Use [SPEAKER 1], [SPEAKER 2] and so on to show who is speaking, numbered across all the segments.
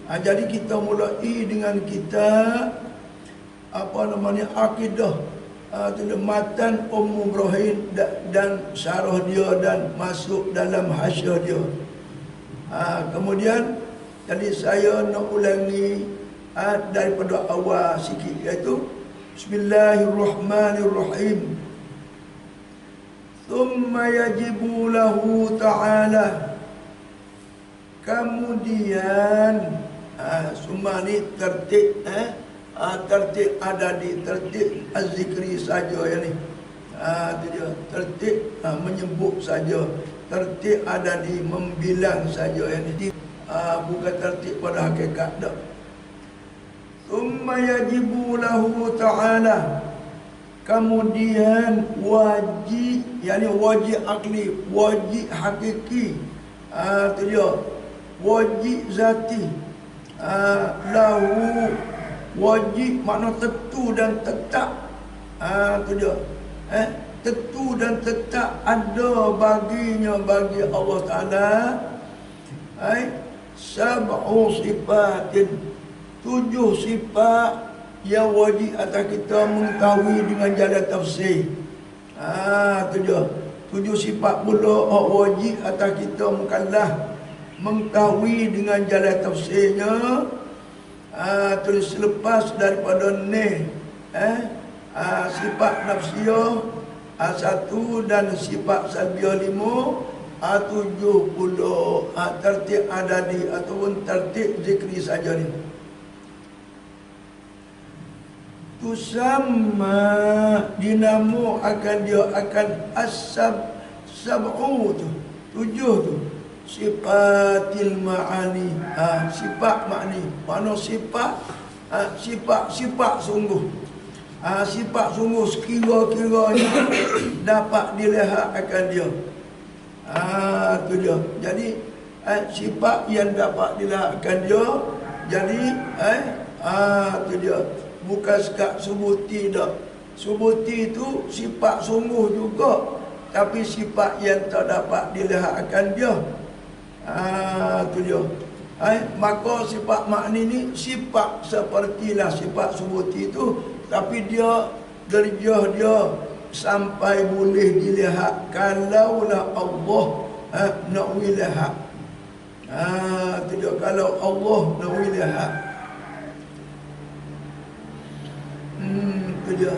[SPEAKER 1] Jadi kita mulai dengan kita apa namanya akidah matan Ibrahim dan syarah dia dan masuk dalam hasyiah dia. Kemudian jadi saya nak ulangi daripada awal sikit, iaitu Bismillahirrahmanirrahim. Thumma yajibu lahu ta'ala. Kemudian semua ni tertib tertib adadi, tertib az-zikri saja ya ni. Itu dia, tertib menyebut saja, tertib adadi membilang saja ya ni. Bukan tertib pada hakikat dak. Thumma yajibu lahu ta'ala. Kemudian wajib, yakni wajib akli, wajib hakiki. Itu dia, wajib zati. Lahu wajib makna tentu dan tetap. Itu dia. Tentu dan tetap ada baginya, bagi Allah Ta'ala sab'u sifatin, 7 sifat yang wajib atas kita mengetahui dengan jalan tafsir. Itu dia, 7 sifat pula wajib atas kita mukallaf mengetahui dengan jalan tafsirnya. Terus selepas daripada ni sifat nafsiyah 1 dan sifat salbiyah 5, 70 tertib adadi ataupun tertib zikri saja ni. Tusamma dinamo akan dia akan sab'u tu, 7 tu, sifatil ma'ani. Sifat makni, mana sifat sifat sungguh. Sifat sungguh sekira-kiranya dapat dilihat akan dia. Itu dia. Jadi sifat yang dapat dilihat akan dia. Jadi itu dia. Bukan sekat subuti dak. Subuti itu sifat sungguh juga, tapi sifat yang tak dapat dilihat akan dia. Itu dia. Maka sifat makni ni sifat sepertilah sifat subuti itu, tapi dia derajah dia sampai boleh dilihat kalaulah Allah nak lihat. Itu dia, kalau Allah nak lihat. Itu dia.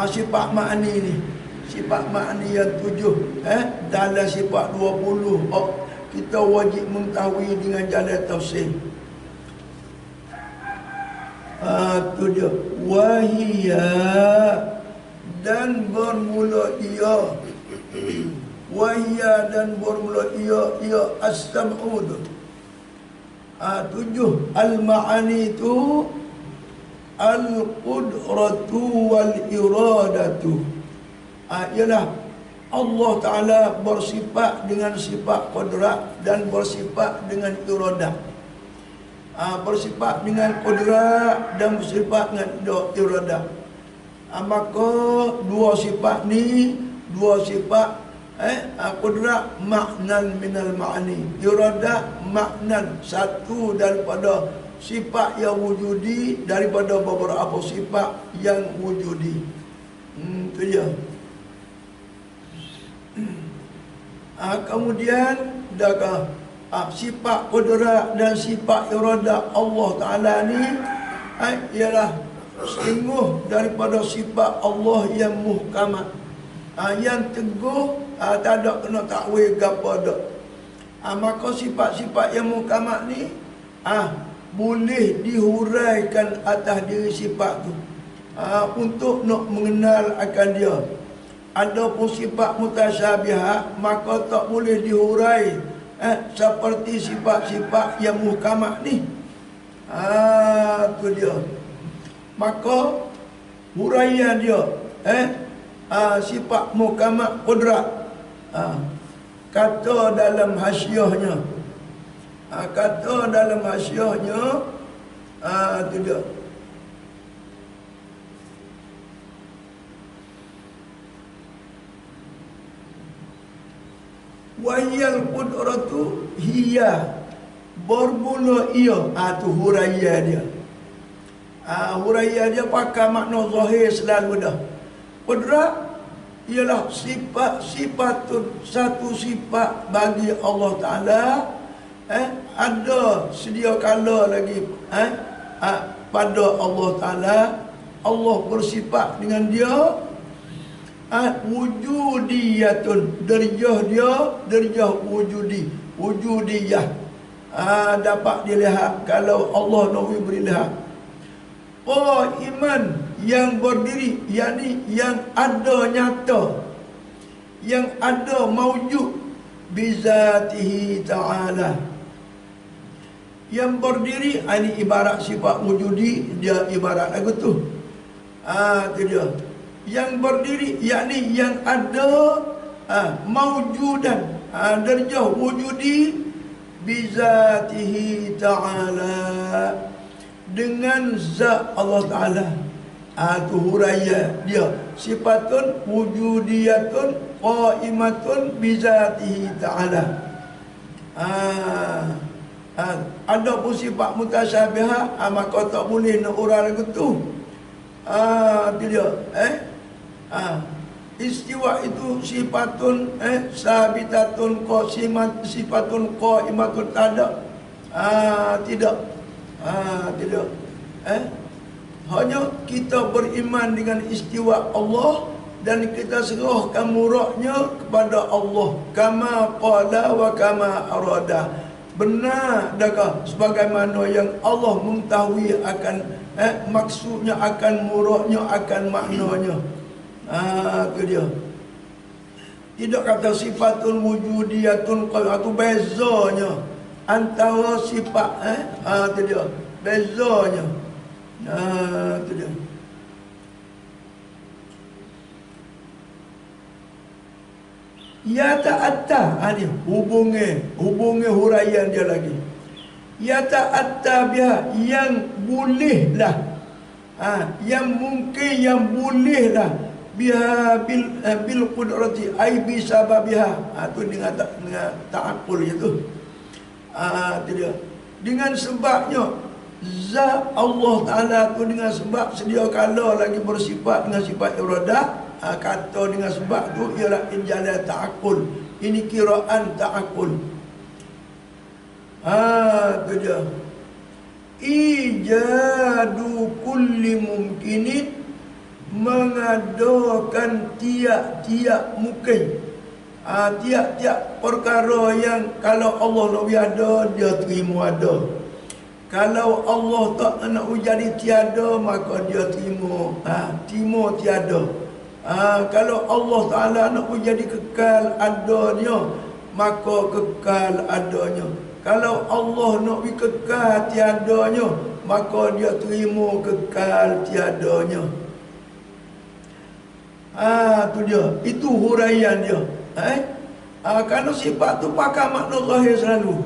[SPEAKER 1] Sifat makni ni, sifat makni yang 7 dalam sifat 20 kita wajib mengetahui dengan jalan tafsir. Itu dia. Wahia, dan bermula ia. Wahia, dan bermula ia as-sam'u. 7 al-ma'ani tu al-qudratu wal-iradatu. Ialah Allah Ta'ala bersifat dengan sifat qudrat dan bersifat dengan iradah. Bersifat dengan qudrat dan bersifat dengan iradah. Maka dua sifat ni, dua sifat qudrat maknan minal ma'ani, iradah maknan, satu daripada sifat yang wujudi daripada beberapa sifat yang wujudi. Itu dia. Kemudian sifat qudrat dan sifat iradah Allah Ta'ala ni ialah sungguh daripada sifat Allah yang muhkamat, yang teguh, tak ada kena takwil gapo dak. Maka sifat-sifat yang muhkamat ni boleh dihuraikan atas diri sifat tu untuk nak mengenal akan dia. Adapun sifat mutasyabihat maka tak boleh dihurai seperti sifat-sifat yang muhkamat ni. Tu dia. Maka huraian dia sifat muhkamat qudrat, kata dalam hasyiahnya, itu dia. Wahiyal qudratu hiya, bermula ia. Tu huraian dia. Huraian dia pakai makna zahir selalu dah. Qudrat ialah satu sifat bagi Allah Ta'ala. Ada sedia kala lagi pada Allah Ta'ala. Allah bersifat dengan dia wujudiyatun, derjah dia derjah wujudiyah. Dapat dilihat kalau Allah nak beri lihat. Iman yang berdiri, yakni yang ada nyata, yang ada maujud bizatihi ta'ala. Yang berdiri ini ibarat sifat wujudi, dia ibarat lagu tu. Itu dia. Yang berdiri yakni yang ada maujudan, darjah wujudi bizatihi ta'ala, dengan zat Allah Ta'ala. Itu huraian dia. Sifatun wujudiyatun qaimatun bizatihi ta'ala. Ada pun sifat mutasyabihah, maka tak boleh nak urang lagu tu. Itu dia. Istiwa itu sifatun sabitatun sifatun qaimatun, tak ada. Tidak. Tidak. Hanya kita beriman dengan istiwa Allah dan kita serahkan muradnya kepada Allah. Kama qala wa kama arada. Benar adakah sebagaimana yang Allah mengetahui akan maksudnya, akan muradnya, akan maknanya. Itu dia. Tidak kata sifatul wujudiyatun qaimatun, bezanya antara sifat itu dia, bezanya. Itu dia. Ya ta'atta, ni hubungi huraian dia lagi. Ya ta'atta biha, yang bolehlah, yang mungkin, yang bolehlah, biha bil qudrati ai bi sababiha. Tu dengan ta'aqqul itu. Itu dia. Dengan sebabnya zat Allah Ta'ala tu, dengan sebab sedia kala lagi bersifat dengan sifat iradah. Kata dengan sebab tu ialah injalan ta'aqqul. Ini kiraan ta'aqqul. Itu dia. Ijadu kulli mumkinin, mengadakan tiap-tiap mungkin. Tiap-tiap perkara yang kalau Allah nak ada, dia terima ada. Kalau Allah tak nak jadi tiada, maka dia terima tiada. Kalau Allah Ta'ala nak jadi kekal adanya, maka kekal adanya. Kalau Allah nak kekal tiadanya, maka dia terima kekal tiadanya. Tu dia. Itu huraian dia. Kerana sifat tu pakai makna zahir selalu.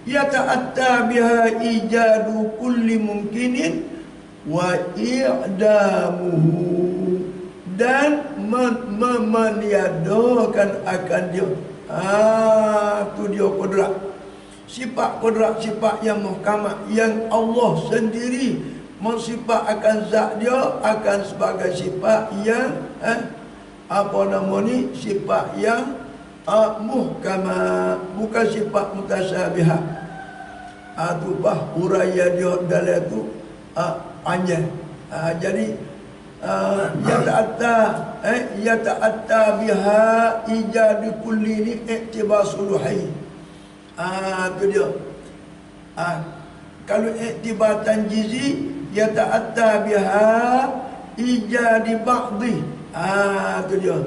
[SPEAKER 1] Ya ta'atta biha ijadu kulli mumkinin wa i'damuhu, dan meniadakan akan dia. Tu dia qudrat. Sifat qudrat, sifat yang muhkamat, yang Allah sendiri mensifat akan zat dia, akan sebagai sifat yang sifat yang muhkamah, bukan sifat mutasyabihat. Tu huraian dia dalam tu panjang. Jadi ya ta'atta biha ijadu kulli ni iktibar suluhi. Tu dia. Kalau iktibar tanjizi, ya ta'atta biha ijadi ba'di. Tu dia.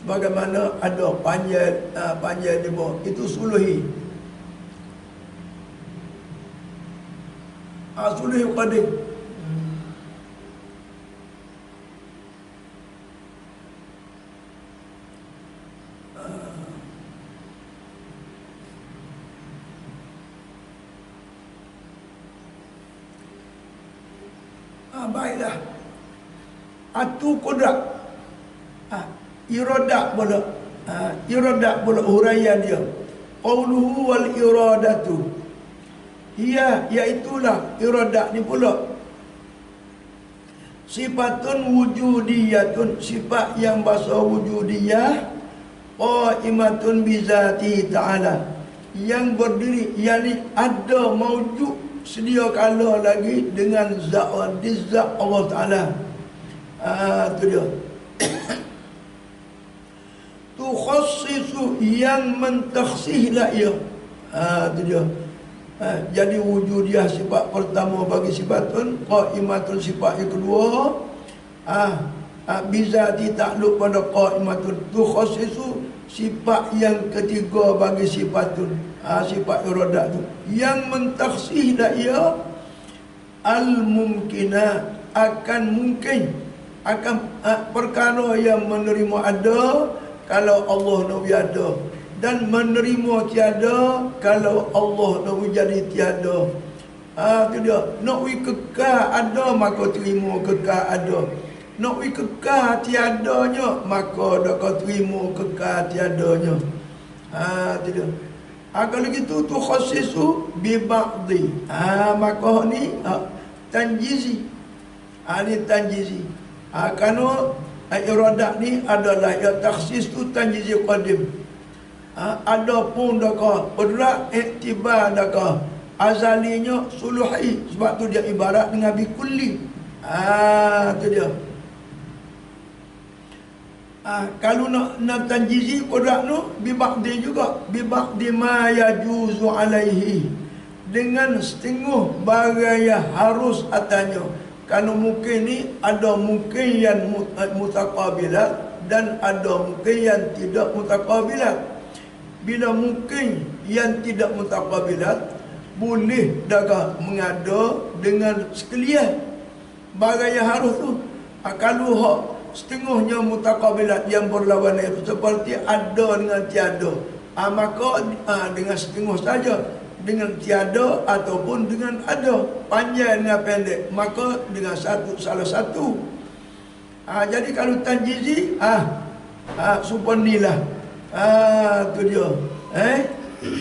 [SPEAKER 1] Bagaimana ada panjang di bawah, itu suluhi. Suluhi qadim. Baiklah. Atu qudrat. Iradat pula. Iradat pula huraian dia. Qauluhu wal iradatu. Ia iaitulah iradah ni pula sifatun wujudiyatun, sifat yang bahasa wujudiyah, qaimatun bizati ta'ala, yang berdiri, yakni ada maujud sedia kala lagi dengan zat Allah Ta'ala. Itu dia. Tu khassisu, yang mentakhsihlah ia. Itu dia. Jadi wujudiyah sifat pertama bagi sifatun, qaimatun sifat yang kedua, bizati takluk pada qaimatun. Tu khassisu sifat yang ketiga bagi sifatun, sifat iradah tu, yang mentakhsih dah ia al-mumkina, akan mungkin, akan perkara yang menerima ada kalau Allah nak ada, dan menerima tiada kalau Allah nak jadi tiada. Itu dia. Nak kekal ada maka terima kekal ada. Nak kekal tiadanya maka dak kau terima kekal tiadanya. Itu dia. Kalau gitu tu khassisu bi ba'dhi. Maka ni tanjizi. Ni tanjizi. Kerana iradah ni adalah ya takhsis tu tanjizi qadim. Ada pun dakah qudrat iktibar dakah azalinya suluhi, sebab tu dia ibarat dengan bikulli. Tu dia. Kalau nak tanjizi qudrat tu bibaqdi juga, bibaqdi ma yajuzu alaihi, dengan setengah barang yang harus atasnya. Kalau mungkin ni ada mungkin yang mutaqabilat dan ada mungkin yang tidak mutaqabilat. Bila mungkin yang tidak mutaqabilat, boleh dakah mengada dengan sekalian barang yang harus tu. Kalau hak setengahnya mutaqabilat yang berlawanan itu, seperti ada dengan tiada, maka dengan setengah saja, dengan tiada ataupun dengan ada, panjang dengan pendek, maka dengan salah satu. Jadi kalau tanjizi, supaya ni lah. Tu dia.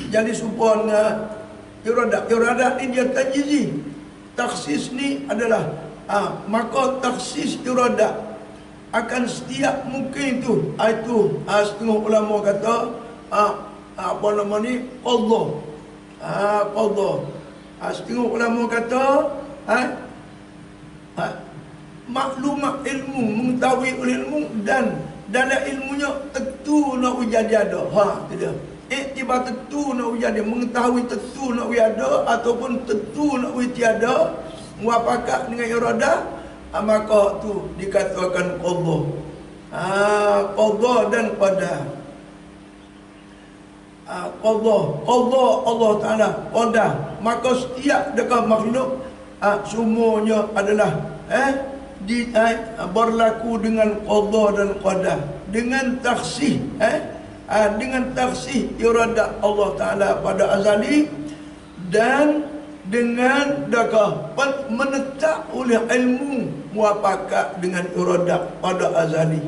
[SPEAKER 1] Jadi supaya iradah ni dia tanjizi. Takhsis ni adalah maka takhsis iradah akan setiap mungkin tu. Itu setengah ulama kata apa nama ni, qadha. Qadha. Setengah ulama kata maklumat ilmu, mengetahui ilmu, dan dalam ilmunya tentu nak jadi ada. Tu dia. Iktibar tentu nak jadi, mengetahui tentu nak ada ataupun tentu nak tiada, muafakat dengan iradah, maka tu dikatakan qadha. Qadha dan qadar. Qadha Allah Ta'ala qadar. Maka setiap dekat makhluk semuanya adalah berlaku dengan qadha dan qadar, dengan takhsih dengan takhsih iradah Allah Ta'ala pada azali, dan dengan dakah menetap oleh ilmu muafakat dengan iradah pada azali.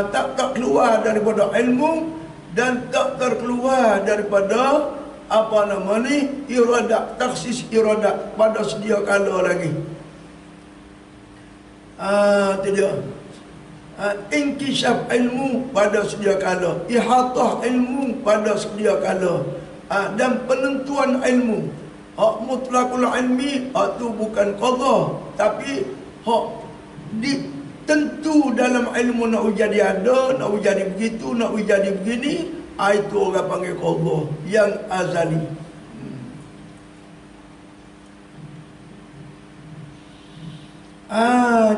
[SPEAKER 1] Tak keluar daripada ilmu dan tak terkeluar daripada apa nama ni, iradah, takhsis iradah pada sedia kala lagi. Tidak. Inkishaf ilmu pada sedia kala, ihatah ilmu pada sedia kala, dan penentuan ilmu. Hak mutlaqul ilmi itu bukan qadha, tapi hak ditentu dalam ilmu nak jadi ada, nak jadi begitu, nak jadi begini, itu orang panggil qadha yang azali.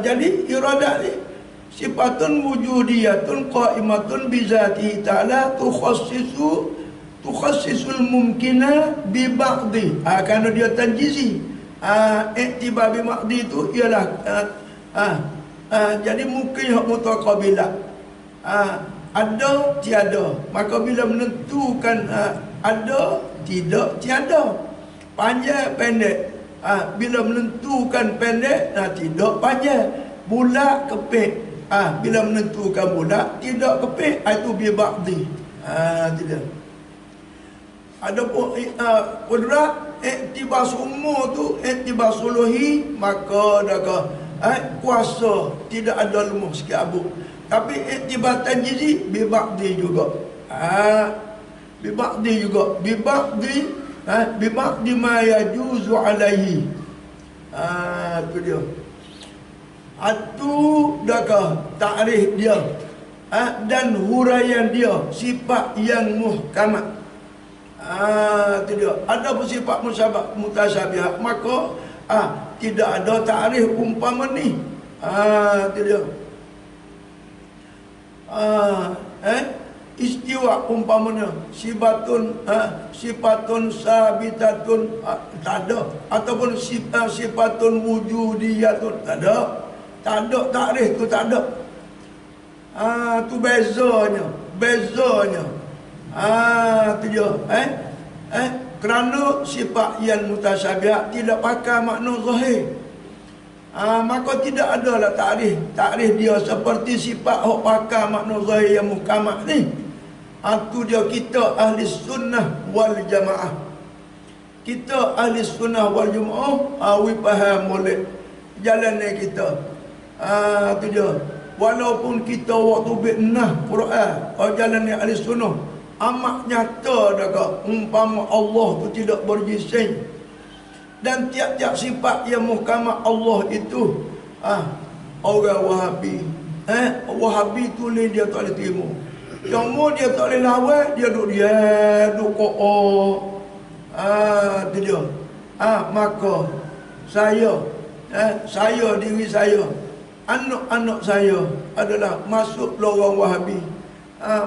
[SPEAKER 1] Jadi iradah ni sifatun wujudiyatun qaimatun bizati ta'ala tukhassisul mumkina bi ba'dhi. Kerana dia tanjizi. Iktibar bi ba'dhi itu ialah jadi mungkin hak mutaqabilat. Ada tiada. Maka bila menentukan ada, tidak, tiada, panjang pendek, bila menentukan pendek, tidak panjang, bulat kepek. Bila menentukan bulat, tidak kepek, itu bi ba'dhi. Tidak. Ada pun qudrat iktibar umur tu iktibar suluhi, maka dah kuasa tidak ada lemah sikit abu. Tapi iktibar tanjizi bibaqdi juga. Bibaqdi juga. Bibaqdi ma yajuzu alaihi. Tu dia. Itu dah takrif dia. Dan huraian dia sifat yang muhkamat. Itu dia. Ada pun sifat mutasyabihat, maka tidak ada takrif umpama ni. Itu dia. Istiwa umpamanya sifatun sabitatun, tak ada. Ataupun sifatun wujudiyatun, tak ada. Tak ada takrif tu, tak ada. Tu bezanya. Tu dia. Kerana sifat yang mutasyabihat tidak pakai makna zahir, maka tidak adalah takrif dia seperti sifat hok pakai makna zahir yang muhkamat ni. Tu dia kita ahli sunnah wal jamaah. Kita ahli sunnah wal jamaah we faham molek jalan ni kita. Tu dia. Walaupun kita waktu binah Quran jalan ni ahli sunnah, amat nyata dah umpama Allah tu tidak berjising. Dan tiap-tiap sifat yang muhkamat Allah itu orang Wahabi Wahabi tulis dia tak boleh terima. Cuma dia tak boleh lawan, dia duduk ko'o. Tu dia. Maka saya diri saya, anak-anak saya adalah masuk lorong Wahabi.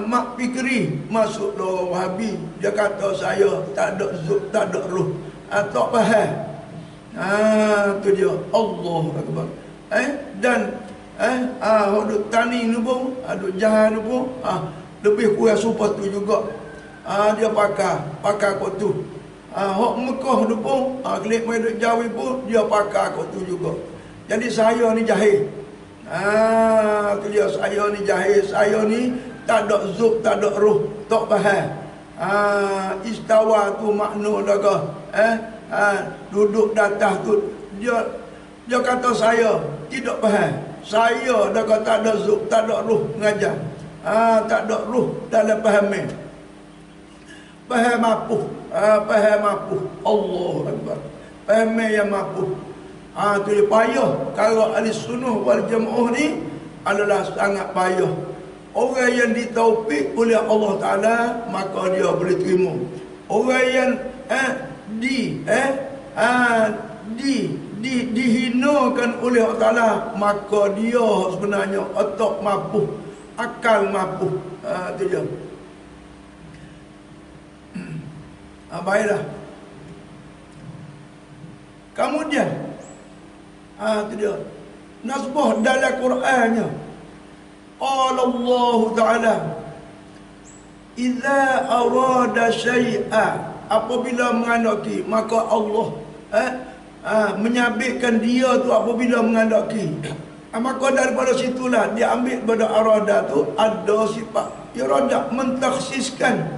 [SPEAKER 1] Mak Fikri masuk lorong Wahabi. Dia kata saya tak ada zuk, tak ada ruh, tak faham. Tu dia. Allahu Akbar. Dan duk tani ni pun, duk jahan ni pun lebih kurang supaya tu juga. Dia pakai kot tu. Hak Mekah tu pun, klik mai duk Jawi pun dia pakai kot tu juga. Jadi saya ni jahil. Tu dia, saya ni jahil, saya ni tak ada zuk, tak ada ruh, tak faham. Istawa tu makna dah ke? Duduk di atas tu. Dia kata saya tidak faham. Saya dah kata tak ada zuk, tak ada ruh mengajar. Tak ada ruh dalam fahaman. Faham apa? Faham apa? Allahu Akbar. Fahaman yang mampu. Tu dia payah. Kalau ahli sunnah wal jamaah ni adalah sangat payah. Orang yang ditaufik oleh Allah Ta'ala, maka dia boleh terima. Orang yang dihinakan oleh Allah Ta'ala, maka dia sebenarnya otak mampu, akal mampu. Itu dia. Baiklah. Kemudian itu dia. Nasbah dalam Qurannya. Qala Allah Ta'ala, idza arada syai'a, apabila menghendaki, maka Allah menyabitkan dia tu apabila menghendaki. Maka daripada situlah dia ambil pada arada tu ada sifat irada, mentakhsiskan.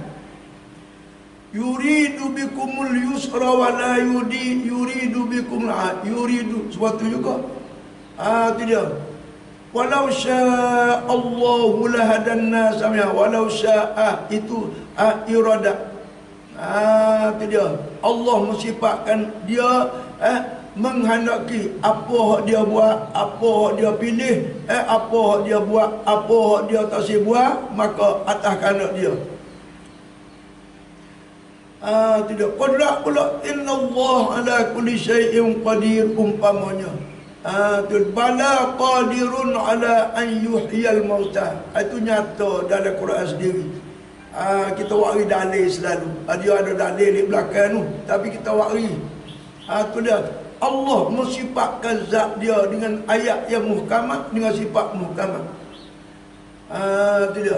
[SPEAKER 1] Yuridu bikumul yusra wa la yuridu bikum yuridu sesuatu juga. Tu dia. Walau syaa Allahu lahadan nas samia, walau syaa itu irada. Tu dia. Allah mensifatkan dia menghendaki apa dia buat, apa dia pilih, apa dia buat, apa dia tak si buat, maka atas kanak dia. Tidak qadra pula innallaha ala kulli syai'in qadir umpamanya. Bala qadirun ala an yuhyal mauta. Itu nyata dalam Quran sendiri. Kita wari dalil selalu. Dia ada dalil di belakang tu, tapi kita wari. Tu dia. Allah mensifatkan zat dia dengan ayat yang muhkamat, dengan sifat muhkamat. Tu dia.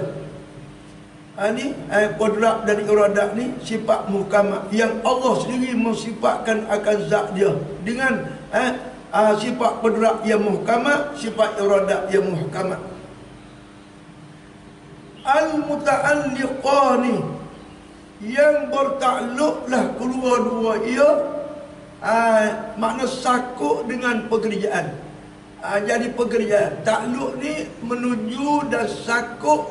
[SPEAKER 1] Ni qudrat dan iradat ni sifat muhkamat yang Allah sendiri mensifatkan akan zat dia dengan sifat qudrat yang muhkamat, sifat iradat yang muhkamat. Al-muta'alliqani yang bertakluklah kedua-dua ia makna sakut dengan pekerjaan. Jadi pekerjaan takluk ni menuju dan sakut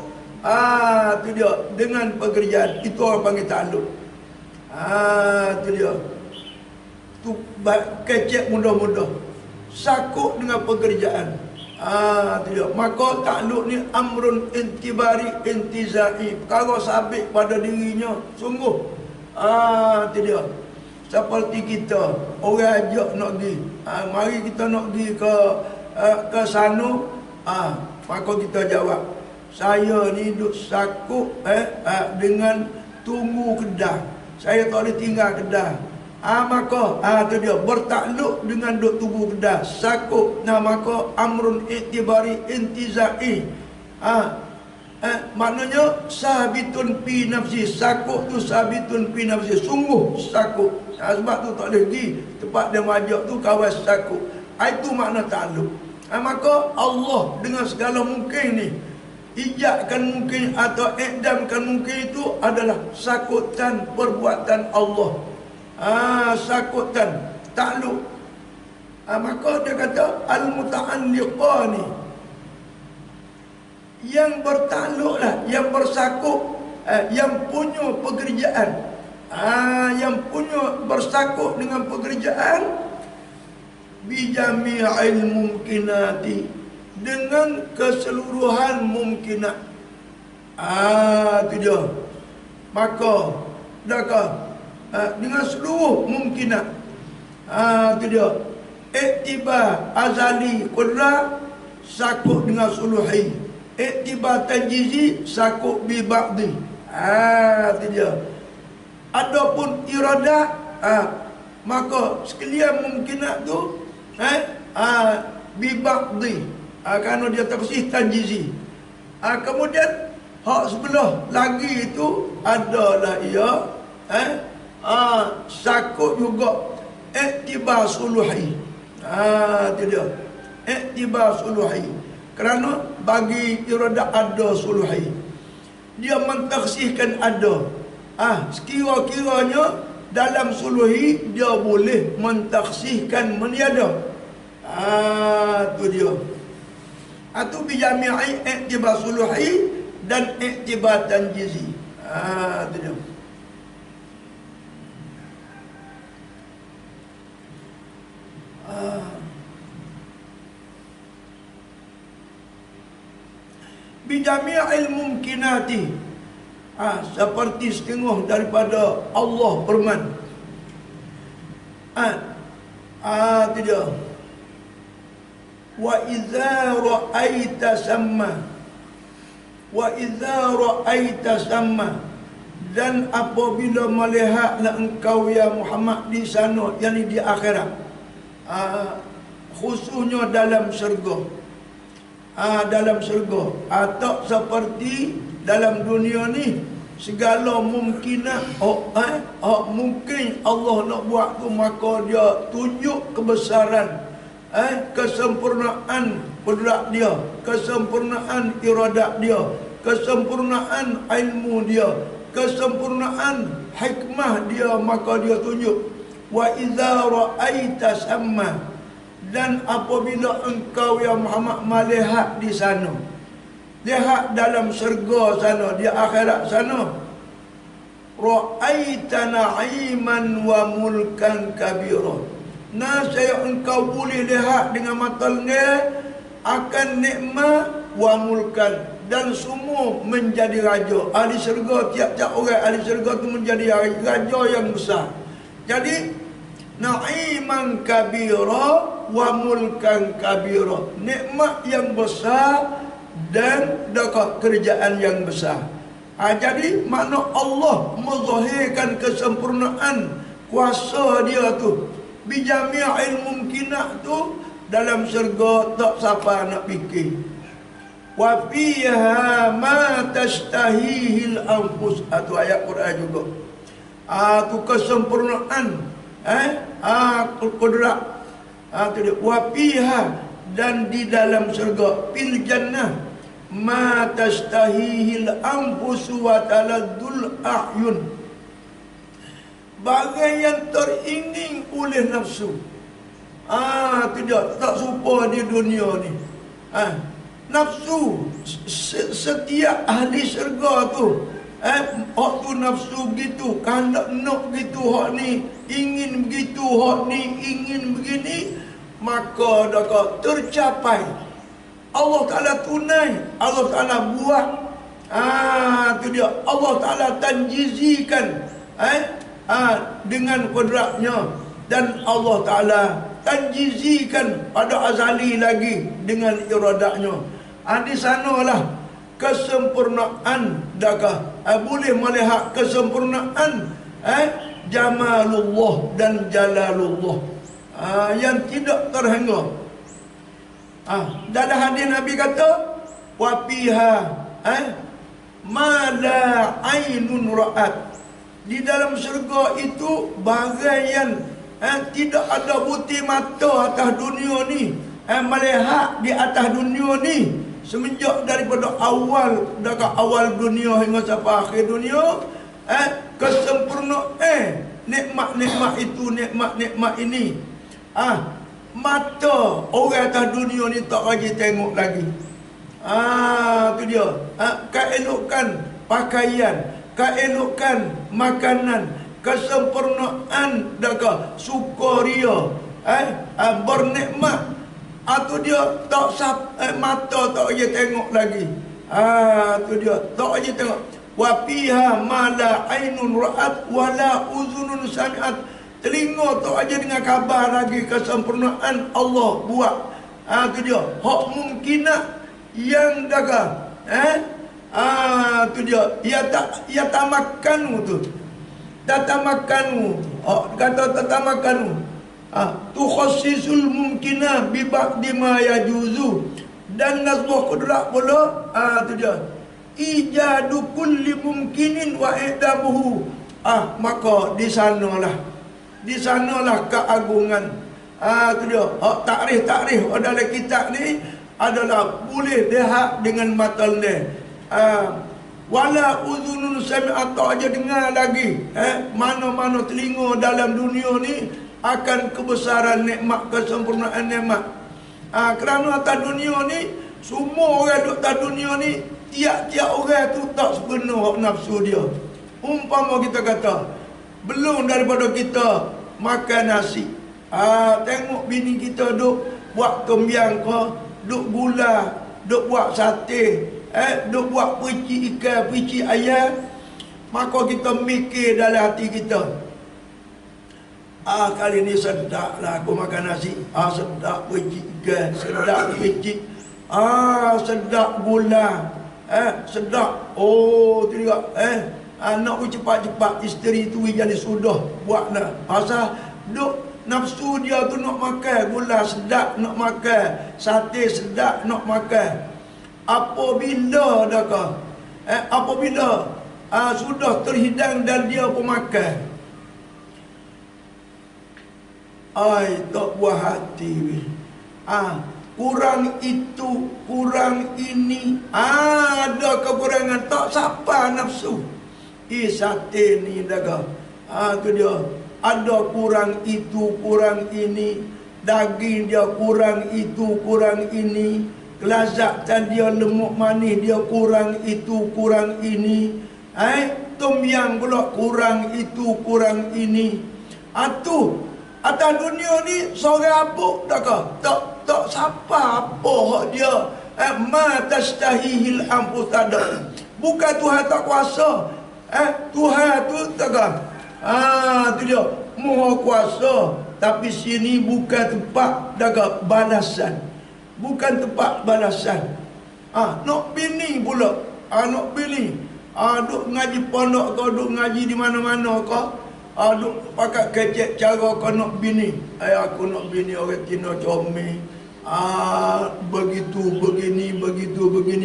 [SPEAKER 1] tu dia dengan pekerjaan. Itu orang panggil takluk. Tu dia. Tu kecek mudah-mudah. Sakut dengan pekerjaan. Tu dia. Maka takluk ni amrun intibari intizai. Perkara sabit pada dirinya. Sungguh. Tu dia. Seperti kita, orang ajak nak pergi. Mari kita nak pergi ke sana. Maka kita jawab, saya ni duduk sakut dengan tunggu kedah. Saya tak boleh tinggal kedah. Maka tu dia bertakluk dengan duduk tunggu kedah. Sakut. Maka amrun iktibari intizai. Maknanya sabitun fi nafsi. Sakut tu sabitun fi nafsi. Sungguh sakut. Sebab tu tak boleh pergi tempat dia majak tu kawas sakut. Itu makna takluk. Maka Allah dengan segala mungkin ni, ijabkan mungkin atau ikdamkan mungkin itu adalah sakutan perbuatan Allah. Sakutan takluk. Maka dia kata al-muta'alliqani, yang bertakluklah, yang bersakut, yang punya pekerjaan, yang punya bersakut dengan pekerjaan, bijami'il mumkinati, dengan keseluruhan mumkinat. Itu dia. Maka dengan seluruh mumkinat. Itu dia. Iktibar azali qudra, sakut dengan suluhi. Iktibar tanjizi, sakut bi ba'di. Itu dia. Adapun iradah, maka sekalian mumkinat tu bi ba'di, kerana dia tafsir tanjizi. Kemudian hak sebelah lagi itu adalah ia sakut juga iktibar suluhi. Itu dia. Iktibar suluhi. Kerana bagi iradah ada suluhi, dia mentaksihkan ada. Sekira-kiranya dalam suluhi dia boleh mentaksihkan meniada. Tu dia. Itu bijami'i iktibar suluhi dan iktibar tanjizi. Tu dia. Bijami'il mumkinati, seperti setengah daripada Allah firman. Itu dia. Wa idza ra'aita samma, wa idza ra'aita samma, dan apabila melihatlah engkau ya Muhammad di sana, yakni di akhirat, khususnya dalam syurga. Dalam syurga, atau seperti dalam dunia ni, segala mungkinat mungkin Allah nak buat tu, maka dia tunjuk kebesaran, kesempurnaan kudrat dia, kesempurnaan iradat dia, kesempurnaan ilmu dia, kesempurnaan hikmah dia, maka dia tunjuk. Wa idza ra'aita samma, dan apabila engkau ya Muhammad melihat di sana, lihat dalam syurga sana, di akhirat sana, ra'aita na'iman wa mulkan kabira. Saya engkau boleh lihat dengan mata lengan akan nikmat wa mulkan, dan semua menjadi raja. Ahli syurga, tiap-tiap orang ahli syurga itu menjadi raja yang besar. Jadi na'iman kabira wa mulkan kabira, nikmat yang besar dan dekat kerjaan yang besar. Jadi makna Allah menzahirkan kesempurnaan kuasa dia tu, bijami'il mumkinat tu, dalam syurga tak siapa nak fikir. Wa fiha ma tashtahihil anfus, tu ayat Quran juga. Tu kesempurnaan kudrat. Wa fiha, dan di dalam syurga, fil jannah, ma tashtahihil anfus wa taladdul a'yun. barang yang teringin oleh nafsu. Tu dia, tak serupa di dunia ni. Nafsu setiap ahli syurga tu, hak tu nafsu begitu, kandak nak begitu, hak ni ingin begitu, hak ni ingin begini, maka dah tercapai. Allah Ta'ala tunai, Allah Ta'ala buat. Tu dia, Allah Ta'ala tanjizikan dengan kudratnya, dan Allah Ta'ala tanjizikan pada azali lagi dengan iradatnya. Di sanalah kesempurnaan dakah boleh melihat kesempurnaan jamalullah dan jalalullah yang tidak terhingga. Dalam hadis Nabi kata, wa fiha ma la ainun ra'at. Di dalam syurga itu barang yang tidak ada buti mata atas dunia ni melihat di atas dunia ni, semenjak daripada awal dunia hingga sampai akhir dunia. Kesempurnaan nikmat-nikmat itu, nikmat-nikmat ini, mata orang atas dunia ni tak lagi tengok lagi. Tu dia. Keelokan pakaian, keelokan makanan, kesempurnaan dakah sukaria, bernikmat. Tu dia tak mata tak lagi tengok lagi. Tu dia tak lagi tengok. Wa fiha ma la ainun ra'at wa la uzunun sami'at. Telinga tak aja dengan kabar lagi kesempurnaan Allah buat. Tu dia hak mungkinat yang dakah tu dia ya tamakanu tu. Tatamakanu. Kata tatamakanu. Tukhassisul mumkinah bi ba'di ma yajuzu. Dan nasbah kudrat pula. Tu dia. Ijadu kulli mumkinin wa i'damuhu. Maka di sanalah keagungan. Tu dia. Takrif dalam kitab ni adalah boleh lihat dengan mata ni. Wala uzunun sami'at, tak aja dengar lagi mana-mana telinga dalam dunia ni akan kebesaran nikmat, kesempurnaan nikmat. Kerana atas dunia ni, semua orang duduk atas dunia ni, tiap-tiap orang tu tak sepenuh nafsu dia. Umpama kita kata, belum daripada kita makan nasi, tengok bini kita duk buat kembiang ke, duk gula, duk buat sate, duk buat peci ikan, peci ayam, maka kita mikir dalam hati kita, kali ni sedap lah aku makan nasi, sedap peci ikan, sedap peci, sedap gula, sedap. Tu juga nak cepat-cepat isteri tu jadi sudah buat dah. Pasal duk nafsu dia tu nak makan gula sedap, nak makan sate sedap, nak makan. Apabila sudah terhidang dan dia pun makan, tak buah hati. Kurang itu, kurang ini, ada kekurangan, tak sapa nafsu. Sate ni daga, tu dia, ada kurang itu, kurang ini, daging dia kurang itu, kurang ini, kelazatan dia lemuk manis dia kurang itu, kurang ini, tom yang pula kurang itu, kurang ini. Atas dunia ni seorang apa tak siapa apa hak dia. Ma tastahihil anfus ada. Bukan Tuhan tak kuasa. Tuhan tu takkan. Tu dia Maha kuasa, tapi sini bukan tempat daga balasan. Bukan tempat balasan. Nak bini pula. Nak bini. Duk ngaji pondok kau, duk ngaji di mana-mana kau. Duk pakai kecek cara kau nak bini. Aku nak bini orang Cina comel. Begitu, begini.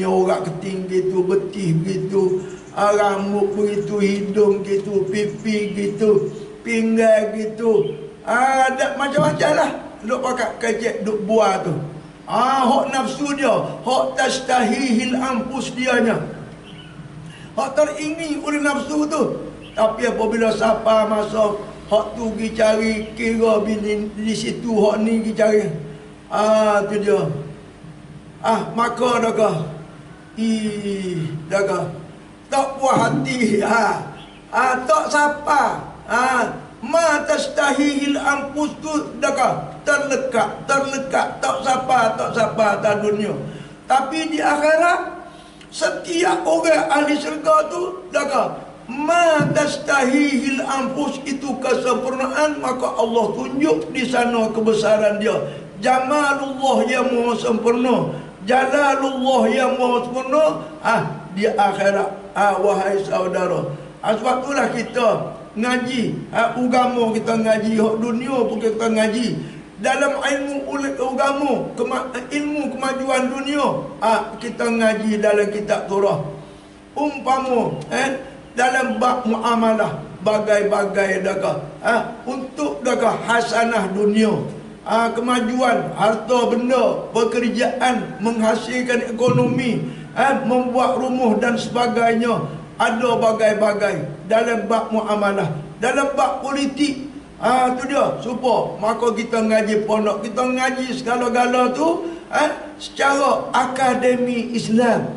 [SPEAKER 1] Orang keting gitu, betih gitu. Rambut begitu, hidung gitu, pipi gitu, pinggang gitu. Ada macam-macam lah. Duk pakai kecek, duk buah tu. Hak nafsu dia, hak tastahihil anfus dianya, hak teringin oleh nafsu tu. Tapi apabila siapa masuk hak tu pergi cari kira di situ hak ni pergi cari. Tu dia. Maka dakah. Dakah. Tak puas hati. Tak siapa. Ma tastahihil anfus tu dakah. Terlekat. Tak siapa tak dunia. Tapi di akhirat setiap orang ahli syurga tu dakah. Ma tastahihil anfus itu kesempurnaan, maka Allah tunjuk di sana kebesaran dia. Jamalullah yang maha sempurna, Jalalullah yang maha sempurna di akhirat. Wahai saudara, sebab itulah kita ngaji agama, kita ngaji hak dunia pun kita ngaji. Dalam ilmu agama, ilmu kemajuan dunia, kita ngaji dalam kitab Torah. Umpama dalam bab muamalah bagai-bagai dakah untuk dakah hasanah dunia, kemajuan harta benda, pekerjaan, menghasilkan ekonomi, membuat rumah dan sebagainya. Ada bagai-bagai dalam bab muamalah, dalam bab politik. Tu dia supaya maka kita ngaji pondok, kita ngaji segala-gala tu secara akademi Islam.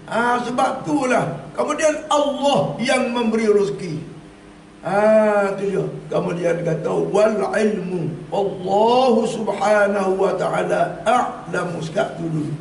[SPEAKER 1] Sebab itulah kemudian Allah yang memberi rezeki. Tu dia. Kemudian kata wal ilmu Allahu subhanahu wa ta'ala a'lamu. Sekat tu dulu.